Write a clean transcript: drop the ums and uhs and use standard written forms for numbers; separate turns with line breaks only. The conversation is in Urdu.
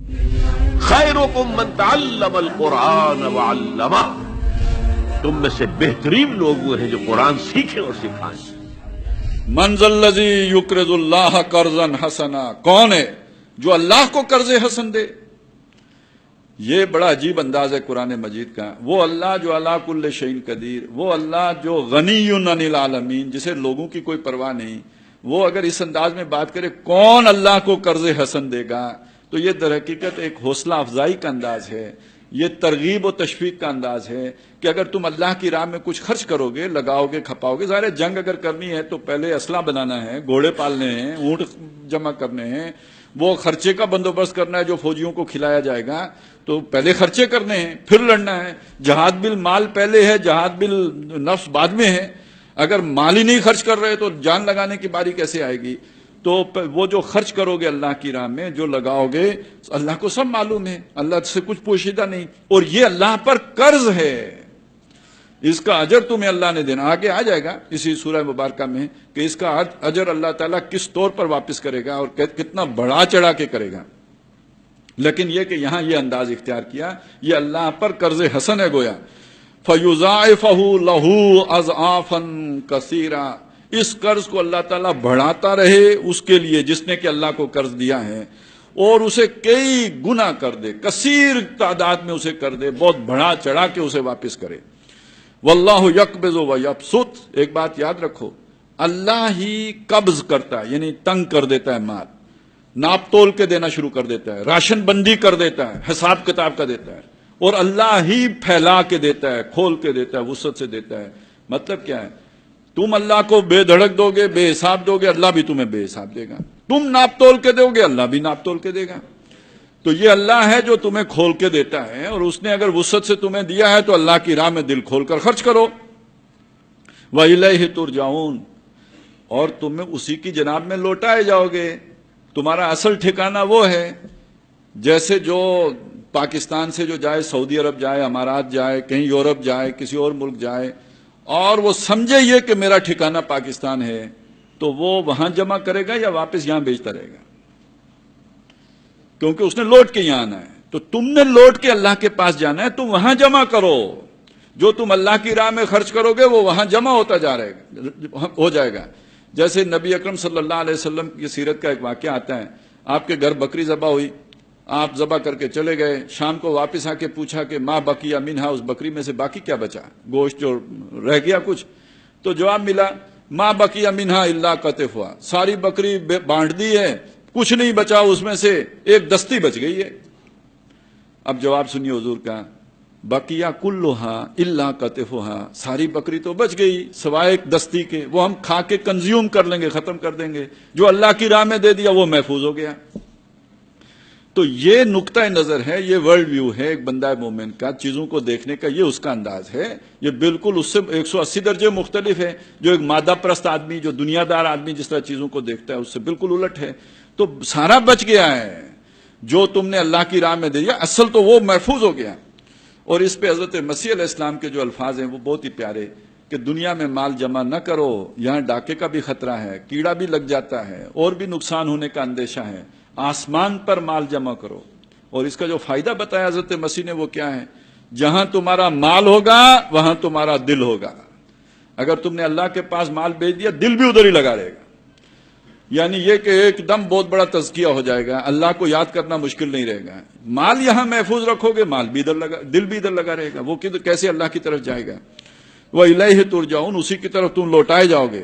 خیرکم من تعلم القرآن وعلمہ، تم میں سے بہترین لوگ وہ ہیں جو قرآن سیکھیں اور سکھائیں۔
من ذا الذی یقرض اللہ قرضا حسنا، کون ہے جو اللہ کو قرض حسن دے؟ یہ بڑا عجیب انداز ہے قرآن مجید کا۔ وہ اللہ جو علی کل شیء قدیر، وہ اللہ جو غنی عن العالمین، جسے لوگوں کی کوئی پرواہ نہیں، وہ اگر اس انداز میں بات کرے کون اللہ کو قرض حسن دے گا، تو یہ در حقیقت ایک حوصلہ افزائی کا انداز ہے، یہ ترغیب و تشویق کا انداز ہے کہ اگر تم اللہ کی راہ میں کچھ خرچ کرو گے، لگاؤ گے، کھپاؤ گے، ظاہر ہے جنگ اگر کرنی ہے تو پہلے اسلحہ بنانا ہے، گھوڑے پالنے ہیں، اونٹ جمع کرنے ہیں، وہ خرچے کا بندوبست کرنا ہے جو فوجیوں کو کھلایا جائے گا، تو پہلے خرچے کرنے ہیں، پھر لڑنا ہے۔ جہاد بالمال پہلے ہے، جہاد بالنفس بعد میں ہے۔ اگر مال ہی نہیں خرچ کر رہے تو جان لگانے کی باری کیسے آئے گی؟ تو وہ جو خرچ کرو گے اللہ کی راہ میں، جو لگاؤ گے، اللہ کو سب معلوم ہے، اللہ سے کچھ پوشیدہ نہیں، اور یہ اللہ پر قرض ہے، اس کا اجر تمہیں اللہ نے دینا۔ آگے آ جائے گا اسی سورہ مبارکہ میں کہ اس کا اجر اللہ تعالیٰ کس طور پر واپس کرے گا اور کتنا بڑا چڑھا کے کرے گا، لیکن یہ کہ یہاں یہ انداز اختیار کیا، یہ اللہ پر قرض حسن ہے گویا۔ فَيُضَاعِفَهُ لَهُ أَضْعَافًا كَثِيرًا، اس قرض کو اللہ تعالیٰ بڑھاتا رہے اس کے لیے جس نے کہ اللہ کو قرض دیا ہے، اور اسے کئی گنا کر دے، کثیر تعداد میں اسے کر دے، بہت بڑا چڑھا کے اسے واپس کرے۔ واللہ یقبض ویبسط، ایک بات یاد رکھو، اللہ ہی قبض کرتا ہے، یعنی تنگ کر دیتا ہے مال، ناپ تول کے دینا شروع کر دیتا ہے، راشن بندی کر دیتا ہے، حساب کتاب کا دیتا ہے، اور اللہ ہی پھیلا کے دیتا ہے، کھول کے دیتا ہے، وسعت سے دیتا ہے۔ مطلب کیا ہے؟ تم اللہ کو بے دھڑک دو گے، بے حساب دو گے، اللہ بھی تمہیں بے حساب دے گا۔ تم ناپ تول کے دو گے، اللہ بھی ناپ تول کے دے گا۔ تو یہ اللہ ہے جو تمہیں کھول کے دیتا ہے، اور اس نے اگر وسعت سے تمہیں دیا ہے تو اللہ کی راہ میں دل کھول کر خرچ کرو۔ وَإِلَيْهِ تُرْجَعُونَ، اور تمہیں اسی کی جناب میں لوٹائے جاؤ گے۔ تمہارا اصل ٹھکانہ وہ ہے، جیسے جو پاکستان سے جو جائے سعودی عرب جائے، امارات جائے، کہیں یورپ جائے، کسی اور ملک جائے، اور وہ سمجھے یہ کہ میرا ٹھکانہ پاکستان ہے، تو وہ وہاں جمع کرے گا یا واپس یہاں بیچتا رہے گا، کیونکہ اس نے لوٹ کے یہاں آنا ہے۔ تو تم نے لوٹ کے اللہ کے پاس جانا ہے، تم وہاں جمع کرو، جو تم اللہ کی راہ میں خرچ کرو گے وہ وہاں جمع ہوتا ہو جائے گا۔ جیسے نبی اکرم صلی اللہ علیہ وسلم کی سیرت کا ایک واقعہ آتا ہے، آپ کے گھر بکری ذبح ہوئی، آپ ذبح کر کے چلے گئے، شام کو واپس آ کے پوچھا کہ ماں بقیہ منہا، اس بکری میں سے باقی کیا بچا، گوشت جو رہ گیا کچھ؟ تو جواب ملا ماں بقیہ منہا الا قطفها، ساری بکری بانٹ دی ہے، کچھ نہیں بچا اس میں سے، ایک دستی بچ گئی ہے۔ اب جواب سنیے حضور کا، بقیہ کلھا الا قطفها، ساری بکری تو بچ گئی سوائے ایک دستی کے، وہ ہم کھا کے کنزیوم کر لیں گے، ختم کر دیں گے، جو اللہ کی راہ میں دے دیا وہ محفوظ ہو گیا۔ تو یہ نقطہ نظر ہے، یہ ورلڈ ویو ہے ایک بندہ مومن کا، چیزوں کو دیکھنے کا، یہ اس کا انداز ہے۔ یہ بالکل اس سے 180 درجے مختلف ہے۔ جو ایک مادہ پرست آدمی، جو دنیا دار آدمی جس طرح چیزوں کو دیکھتا ہے، اس سے بالکل الٹ ہے۔ تو سارا بچ گیا ہے جو تم نے اللہ کی راہ میں دے دیا، اصل تو وہ محفوظ ہو گیا۔ اور اس پہ حضرت مسیح علیہ السلام کے جو الفاظ ہیں وہ بہت ہی پیارے، کہ دنیا میں مال جمع نہ کرو، یہاں ڈاکے کا بھی خطرہ ہے، کیڑا بھی لگ جاتا ہے، اور بھی نقصان ہونے کا اندیشہ ہے، آسمان پر مال جمع کرو۔ اور اس کا جو فائدہ بتایا حضرت مسیح نے وہ کیا ہے؟ جہاں تمہارا مال ہوگا وہاں تمہارا دل ہوگا۔ اگر تم نے اللہ کے پاس مال بھیج دیا، دل بھی ادھر ہی لگا رہے گا، یعنی یہ کہ ایک دم بہت بڑا تزکیہ ہو جائے گا، اللہ کو یاد کرنا مشکل نہیں رہے گا۔ مال یہاں محفوظ رکھو گے، مال بھی ادھر لگا، دل بھی ادھر لگا رہے گا، وہ کیسے اللہ کی طرف جائے گا؟ وَإِلَيْهِ تُرْجَعُونَ، اسی کی طرف تم لوٹائے جاؤ گے۔